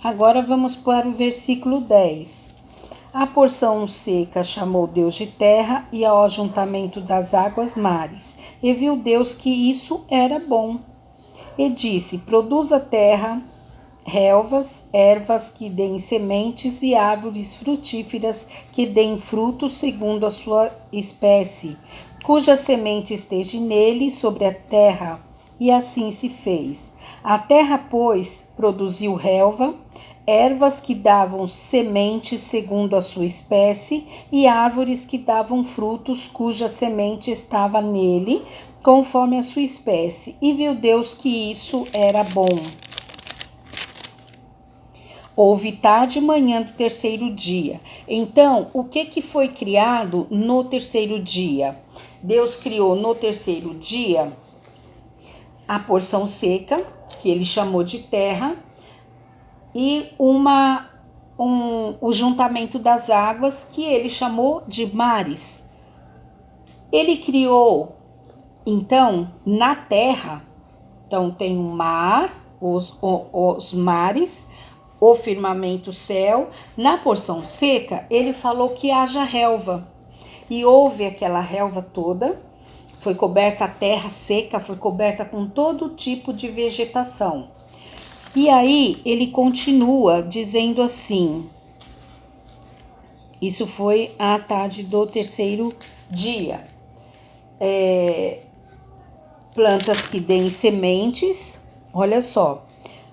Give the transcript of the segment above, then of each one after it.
Agora vamos para o versículo 10. A porção seca chamou Deus de terra e ao ajuntamento das águas mares. E viu Deus que isso era bom. E disse: produz a terra relvas, ervas que deem sementes e árvores frutíferas que deem frutos segundo a sua espécie, cuja semente esteja nele sobre a terra. E assim se fez. A terra, pois, produziu relva, ervas que davam sementes segundo a sua espécie, e árvores que davam frutos cuja semente estava nele, conforme a sua espécie. E viu Deus que isso era bom. Houve tarde e manhã do terceiro dia. Então, o que foi criado no terceiro dia? Deus criou no terceiro dia a porção seca, que ele chamou de terra, e o juntamento das águas, que ele chamou de mares. Ele criou, então, na terra, então tem o mar, os mares, o firmamento, o céu. Na porção seca, ele falou que haja relva. E houve aquela relva toda, foi coberta a terra seca, foi coberta com todo tipo de vegetação. E aí ele continua dizendo assim, isso foi à tarde do terceiro dia. Plantas que deem sementes, olha só,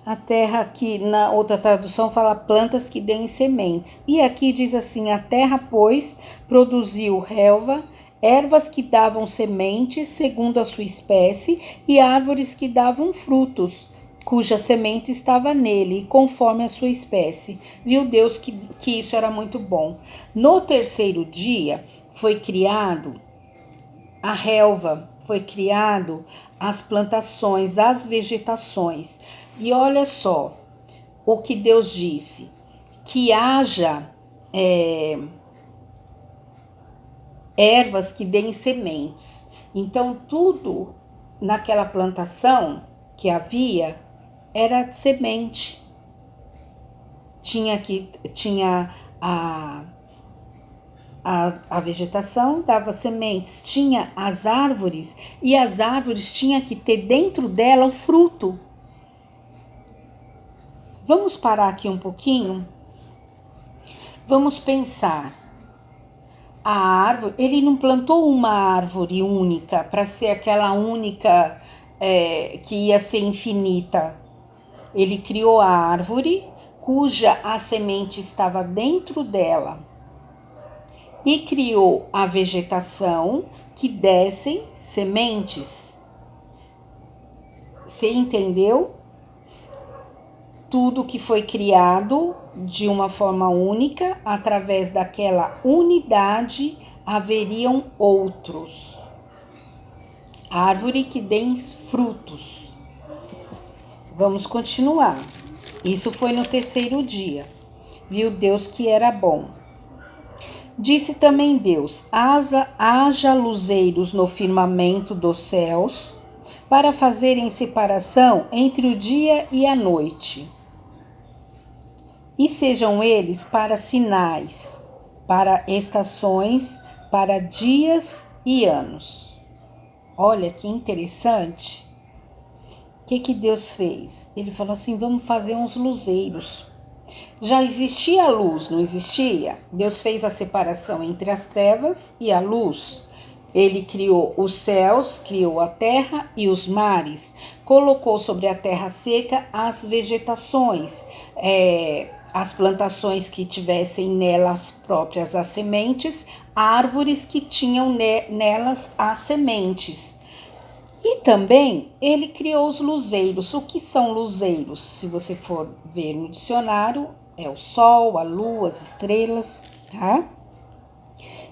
a terra aqui na outra tradução fala plantas que deem sementes. E aqui diz assim, a terra, pois, produziu relva, ervas que davam sementes segundo a sua espécie e árvores que davam frutos, cuja semente estava nele, conforme a sua espécie. Viu Deus que isso era muito bom. No terceiro dia foi criado a relva, foi criado as plantações, as vegetações. E olha só o que Deus disse, que haja ervas que deem sementes. Então, tudo naquela plantação que havia era semente. Tinha a vegetação dava sementes, tinha as árvores, e as árvores tinha que ter dentro dela o fruto. Vamos parar aqui um pouquinho? Vamos pensar. A árvore, ele não plantou uma árvore única para ser aquela única que ia ser infinita. Ele criou a árvore cuja a semente estava dentro dela. E criou a vegetação que dessem sementes. Você entendeu? Tudo que foi criado de uma forma única, através daquela unidade haveriam outros. Árvore que dê frutos. Vamos continuar. Isso foi no terceiro dia. Viu Deus que era bom. Disse também Deus, haja luzeiros no firmamento dos céus, para fazerem separação entre o dia e a noite. E sejam eles para sinais, para estações, para dias e anos. Olha que interessante. O que Deus fez? Ele falou assim, vamos fazer uns luzeiros. Já existia a luz, não existia? Deus fez a separação entre as trevas e a luz. Ele criou os céus, criou a terra e os mares. Colocou sobre a terra seca as vegetações, as plantações que tivessem nelas próprias as sementes, árvores que tinham nelas as sementes. E também ele criou os luzeiros. O que são luzeiros? Se você for ver no dicionário, é o sol, a lua, as estrelas, tá?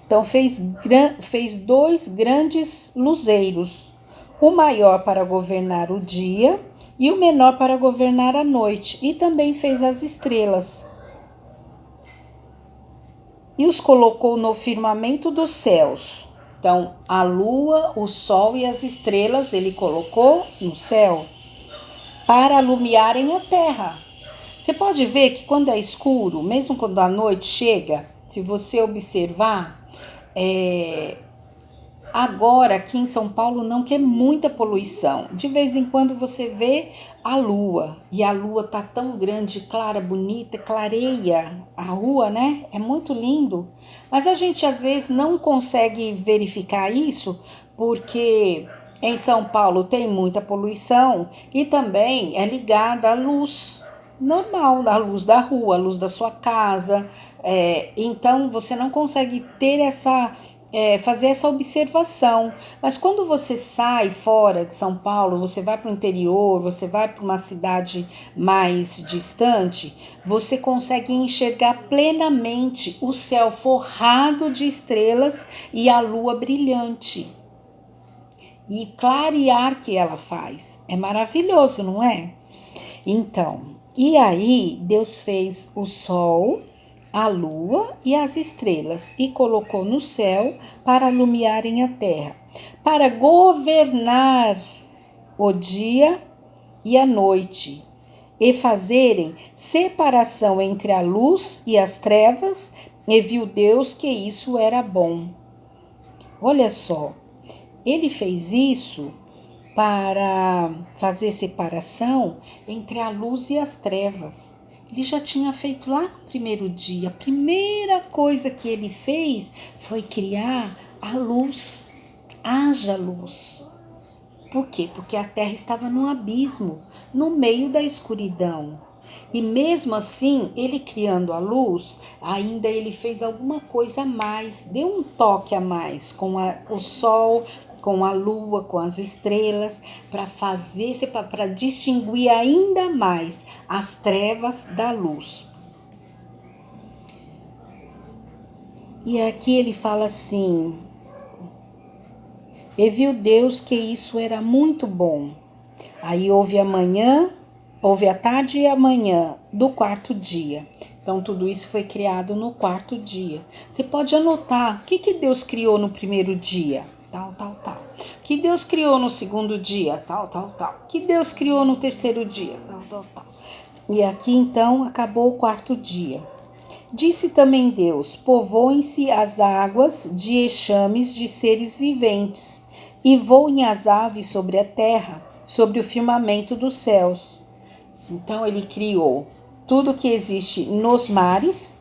Então fez 2 grandes luzeiros, o maior para governar o dia e o menor para governar a noite, e também fez as estrelas. E os colocou no firmamento dos céus. Então, a lua, o sol e as estrelas ele colocou no céu para alumiarem a terra. Você pode ver que quando é escuro, mesmo quando a noite chega, se você observar, agora aqui em São Paulo não quer muita poluição. De vez em quando você vê a lua, e a lua tá tão grande, clara, bonita, clareia a rua, né? É muito lindo. Mas a gente às vezes não consegue verificar isso porque em São Paulo tem muita poluição e também é ligada à luz normal, a luz da rua, a luz da sua casa. Então você não consegue ter fazer essa observação. Mas quando você sai fora de São Paulo, você vai para o interior, você vai para uma cidade mais distante, você consegue enxergar plenamente o céu forrado de estrelas e a lua brilhante. E clarear que ela faz. É maravilhoso, não é? Então, e aí Deus fez o sol, a lua e as estrelas e colocou no céu para iluminarem a terra, para governar o dia e a noite e fazerem separação entre a luz e as trevas, e viu Deus que isso era bom. Olha só, ele fez isso para fazer separação entre a luz e as trevas. Ele já tinha feito lá no primeiro dia. A primeira coisa que ele fez foi criar a luz. Haja luz. Por quê? Porque a terra estava num abismo, no meio da escuridão. E mesmo assim, ele criando a luz, ainda ele fez alguma coisa a mais, deu um toque a mais com o sol, com a lua, com as estrelas, para distinguir ainda mais as trevas da luz. E aqui ele fala assim: e viu Deus que isso era muito bom. Aí houve a tarde e a manhã do quarto dia. Então, tudo isso foi criado no quarto dia. Você pode anotar o que Deus criou no primeiro dia. Tal. Que Deus criou no segundo dia. Tal. Que Deus criou no terceiro dia. Tal. E aqui, então, acabou o quarto dia. Disse também Deus: povoem-se as águas de enxames de seres viventes, e voem as aves sobre a terra, sobre o firmamento dos céus. Então ele criou tudo que existe nos mares,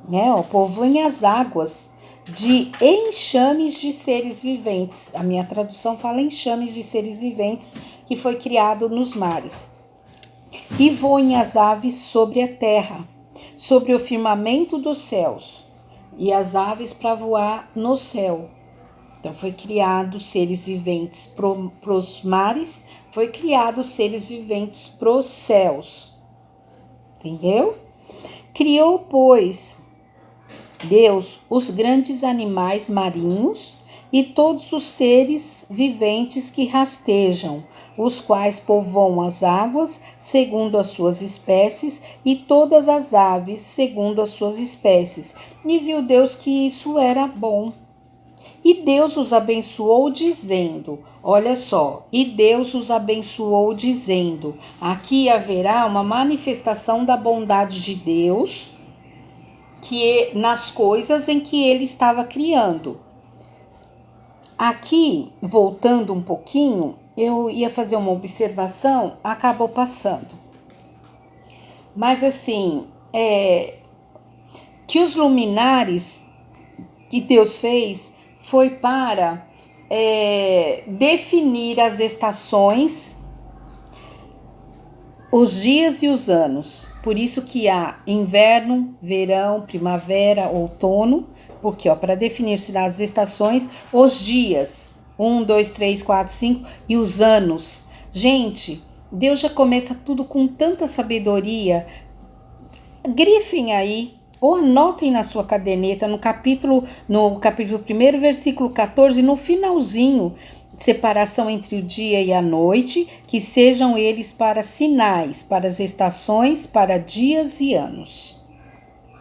né? Povoem as águas de enxames de seres viventes. A minha tradução fala enxames de seres viventes que foi criado nos mares. E voem as aves sobre a terra, sobre o firmamento dos céus, e as aves para voar no céu. Então foi criado seres viventes para os mares, foi criado seres viventes para os céus. Entendeu? Criou, pois, Deus os grandes animais marinhos e todos os seres viventes que rastejam, os quais povoam as águas segundo as suas espécies, e todas as aves segundo as suas espécies. E viu Deus que isso era bom. E Deus os abençoou dizendo, olha só, e Deus os abençoou dizendo, aqui haverá uma manifestação da bondade de Deus nas coisas em que ele estava criando. Aqui, voltando um pouquinho, eu ia fazer uma observação, acabou passando. Mas assim, que os luminares que Deus fez foi para definir as estações, os dias e os anos. Por isso que há inverno, verão, primavera, outono, porque para definir as estações, os dias, 1, 2, 3, 4, 5 e os anos. Gente, Deus já começa tudo com tanta sabedoria. Grifem aí, ou anotem na sua caderneta, no capítulo 1, versículo 14, no finalzinho, separação entre o dia e a noite, que sejam eles para sinais, para as estações, para dias e anos.